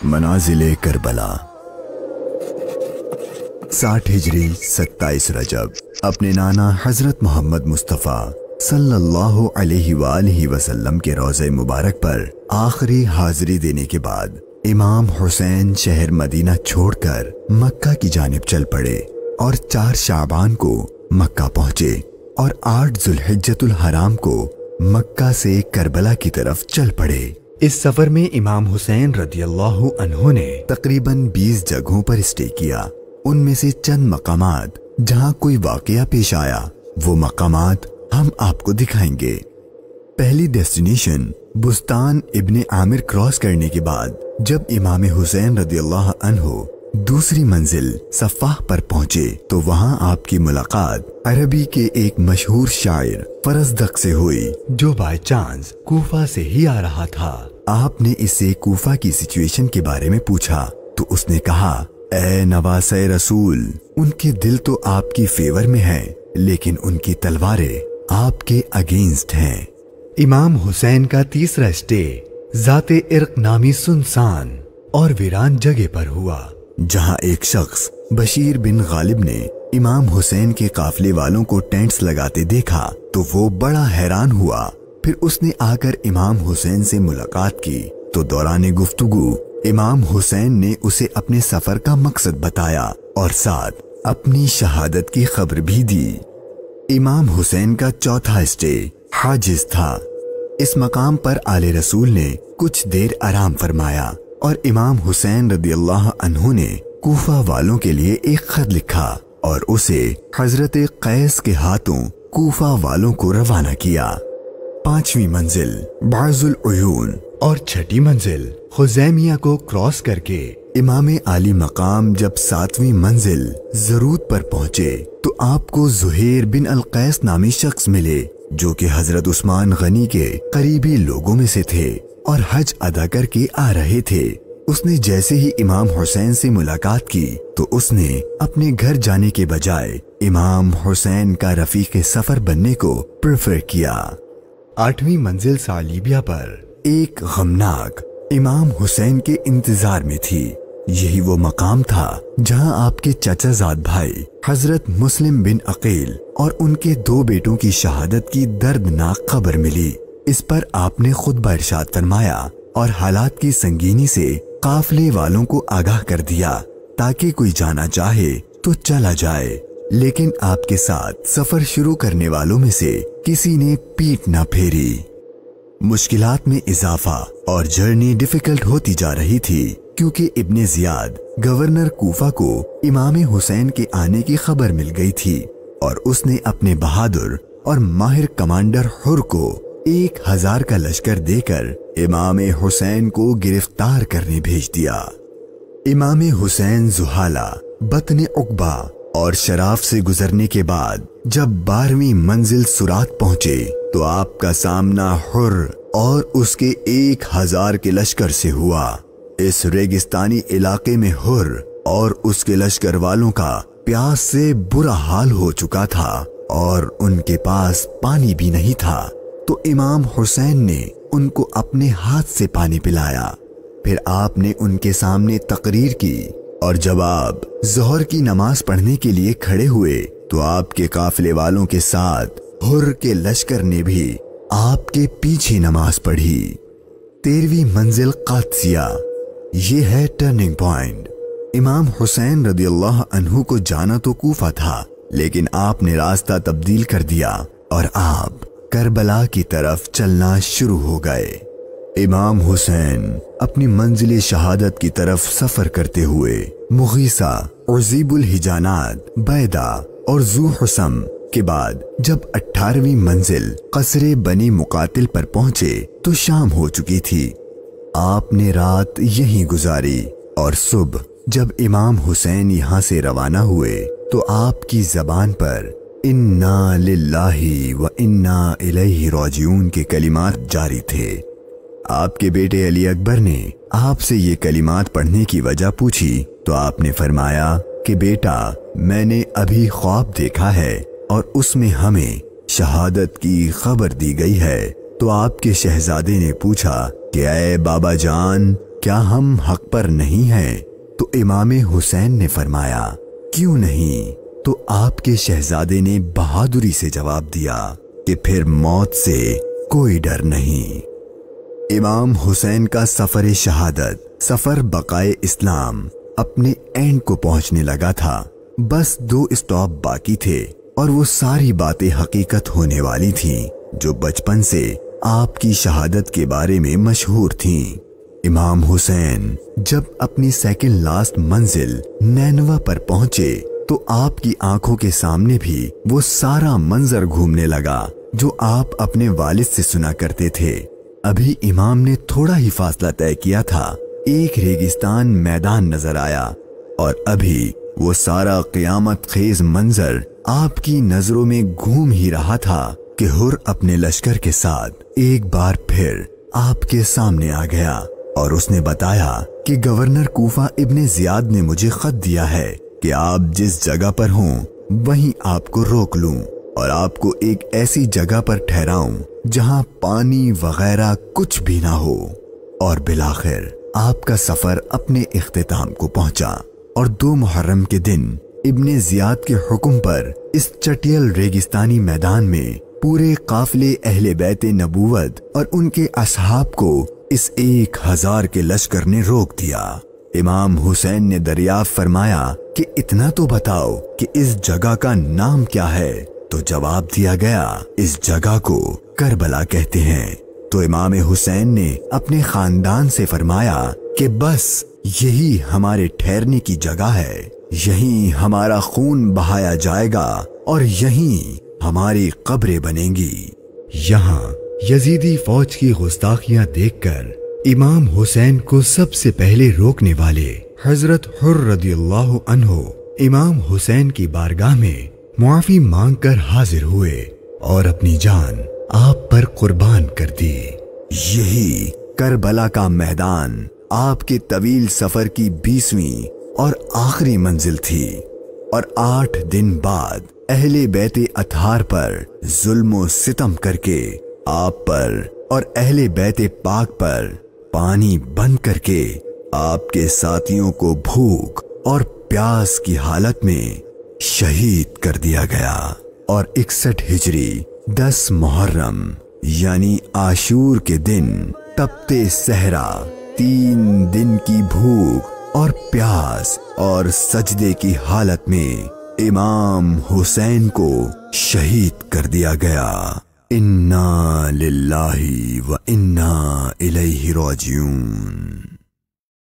मनाजिले Karbala 60 हिजरी 27 रजब अपने नाना हजरत मोहम्मद मुस्तफ़ा सल्लल्लाहु अलैहि वसल्लम के रोज़े मुबारक पर आखिरी हाजिरी देने के बाद इमाम हुसैन शहर मदीना छोड़कर मक्का की जानिब चल पड़े और 4 शाबान को मक्का पहुंचे और 8 जुल्हिज्जतुल हराम को मक्का से करबला की तरफ चल पड़े। इस सफर में इमाम हुसैन रदियल्लाहु अन्हु ने तकरीबन 20 जगहों पर स्टे किया। उनमें से चंद मकामात जहां कोई वाकया पेश आया वो मकामात हम आपको दिखाएंगे। पहली डेस्टिनेशन बुस्तान इब्ने आमिर क्रॉस करने के बाद जब इमाम हुसैन रदियल्लाहु अन्हु दूसरी मंजिल सफ़ाह पर पहुंचे तो वहां आपकी मुलाकात अरबी के एक मशहूर शायर फरजदक से हुई जो बाय चांस कूफा से ही आ रहा था। आपने इससे कूफा की सिचुएशन के बारे में पूछा तो उसने कहा, ए नवासे रसूल, उनके दिल तो आपकी फेवर में है लेकिन उनकी तलवारें आपके अगेंस्ट हैं। इमाम हुसैन का तीसरा स्टे जाते इर्क नामी सुनसान और वीरान जगह पर हुआ जहां एक शख्स बशीर बिन गालिब ने इमाम हुसैन के काफले वालों को टेंट्स लगाते देखा तो वो बड़ा हैरान हुआ। फिर उसने आकर इमाम हुसैन से मुलाकात की तो दौरान गुफ्तगू इमाम हुसैन ने उसे अपने सफर का मकसद बताया और साथ अपनी शहादत की खबर भी दी। इमाम हुसैन का चौथा स्टे हाजिज था। इस मकाम पर आले रसूल ने कुछ देर आराम फरमाया और इमाम हुसैन रदियल्लाहु अन्हु ने कूफा वालों के लिए एक खत लिखा और उसे हजरत कैस के हाथों कूफा वालों को रवाना किया। 5वीं मंजिल बाजुल उयून और 6ठी मंजिल खुजैमिया को क्रॉस करके इमाम आली मकाम जब 7वीं मंजिल जरूद पर पहुंचे तो आपको जुहैर बिन अल कैस नामी शख्स मिले जो कि हजरत उस्मान गनी के करीबी लोगों में से थे और हज अदा करके आ रहे थे। उसने जैसे ही इमाम हुसैन से मुलाकात की तो उसने अपने घर जाने के बजाय इमाम हुसैन का रफीक सफर बनने को प्रेफर किया। 8वीं मंजिल सालिबिया पर एक गमनाक इमाम हुसैन के इंतजार में थी। यही वो मकाम था जहां आपके चचाजाद भाई हजरत मुस्लिम बिन अकील और उनके 2 बेटों की शहादत की दर्दनाक खबर मिली। इस पर आपने खुतबा इरशाद फरमाया और हालात की संगीनी से काफले वालों को आगाह कर दिया ताकि कोई जाना चाहे तो चला जाए, लेकिन आपके साथ सफर शुरू करने वालों में से किसी ने पीठ न फेरी। मुश्किलात में इजाफा और जर्नी डिफिकल्ट होती जा रही थी क्योंकि इब्ने जियाद गवर्नर कूफा को इमाम हुसैन के आने की खबर मिल गई थी और उसने अपने बहादुर और माहिर कमांडर हुर को 1000 का लश्कर देकर इमाम हुसैन को गिरफ्तार करने भेज दिया। इमाम हुसैन जुहाला, बतने उकबा और शराफ से गुजरने के बाद जब 12वीं मंजिल सुरात पहुंचे तो आपका सामना हुर और उसके 1000 के लश्कर से हुआ। इस रेगिस्तानी इलाके में हुर और उसके लश्कर वालों का प्यास से बुरा हाल हो चुका था और उनके पास पानी भी नहीं था तो इमाम हुसैन ने उनको अपने हाथ से पानी पिलाया। फिर आपने उनके सामने तकरीर की और जब आप ज़ोहर की नमाज पढ़ने के लिए खड़े हुए तो आपके काफिले वालों के साथ हुर के लश्कर ने भी आपके पीछे नमाज पढ़ी। 13वीं मंजिल कादसिया, ये है टर्निंग पॉइंट। इमाम हुसैन रदियल्लाहु अन्हु को जाना तो कूफा था लेकिन आपने रास्ता तब्दील कर दिया और आप करबला की तरफ चलना शुरू हो गए। इमाम हुसैन अपनी मंजिल शहादत की तरफ सफर करते हुए मुगीसा, उज़ीबुल हिजानात, बैदा और ज़ू हुसम के बाद जब 18वीं मंजिल कसरे बनी मुकातिल पर पहुंचे तो शाम हो चुकी थी। आपने रात यहीं गुजारी और सुबह जब इमाम हुसैन यहाँ से रवाना हुए तो आपकी जबान पर इन्ना लिल्लाही व इन्ना इलैहि राजिऊन के कलिमात जारी थे। आपके बेटे अली अकबर ने आपसे ये कलिमात पढ़ने की वजह पूछी तो आपने फरमाया कि बेटा, मैंने अभी ख्वाब देखा है और उसमें हमें शहादत की खबर दी गई है। तो आपके शहजादे ने पूछा कि ऐ बाबा जान, کیا ہم حق پر نہیں ہیں؟ تو امام حسین نے فرمایا کیوں نہیں؟ تو آپ کے شہزادے نے بہادری سے جواب دیا کہ پھر موت سے کوئی ڈر نہیں۔ امام حسین کا سفر شہادت، سفر بقائے اسلام اپنے اینڈ کو پہنچنے لگا تھا۔ بس 2 اسٹاپ باقی تھے اور وہ ساری باتیں حقیقت ہونے والی تھیں جو بچپن سے آپ کی شہادت کے بارے میں مشہور تھیں۔ امام حسین جب اپنی سیکنڈ لاسٹ منزل نینوا پر پہنچے تو آپ کی آنکھوں کے سامنے بھی وہ سارا منظر گھومنے لگا جو آپ اپنے والد سے سنا کرتے تھے۔ ابھی امام نے تھوڑا ہی فاصلہ طے کیا تھا، ایک ریگستان میدان نظر آیا اور ابھی وہ سارا قیامت خیز منظر آپ کی نظروں میں گھوم ہی رہا تھا کہ ہر اپنے لشکر کے ساتھ ایک بار پھر آپ کے سامنے آ گیا اور اس نے بتایا کہ گورنر کوفہ ابن زیاد نے مجھے خط دیا ہے کہ آپ جس جگہ پر ہوں وہیں آپ کو روک لوں اور آپ کو ایک ایسی جگہ پر ٹھہراؤں جہاں پانی وغیرہ کچھ بھی نہ ہو۔ اور بالآخر آپ کا سفر اپنے اختتام کو پہنچا اور 2 محرم کے دن ابن زیاد کے حکم پر اس چٹیل ریگستانی میدان میں پورے قافلے اہل بیت نبوت اور ان کے اصحاب کو اس 1000 کے لشکر نے روک دیا۔ امام حسین نے دریافت فرمایا کہ اتنا تو بتاؤ کہ اس جگہ کا نام کیا ہے؟ تو جواب دیا گیا اس جگہ کو کربلا کہتے ہیں۔ تو امام حسین نے اپنے خاندان سے فرمایا کہ بس یہی ہمارے ٹھہرنے کی جگہ ہے، یہیں ہمارا خون بہایا جائے گا اور یہیں ہماری قبریں بنیں گی۔ یہاں یزیدی فوج کی گستاخیاں دیکھ کر امام حسین کو سب سے پہلے روکنے والے حضرت حر رضی اللہ عنہ امام حسین کی بارگاہ میں معافی مانگ کر حاضر ہوئے اور اپنی جان آپ پر قربان کر دی۔ یہی کربلا کا میدان آپ کے طویل سفر کی 20ویں اور آخری منزل تھی، اور 8 دن بعد اہل بیت اطہار پر ظلم و ستم کر کے آپ پر اور اہل بیت پاک پر پانی بند کر کے آپ کے ساتھیوں کو بھوک اور پیاس کی حالت میں شہید کر دیا گیا۔ اور 61 ہجری 10 محرم یعنی عاشور کے دن تپتے صحرا 3 دن کی بھوک اور پیاس اور سجدے کی حالت میں امام حسین کو شہید کر دیا گیا۔ انا للہ و انا الیہ راجعون۔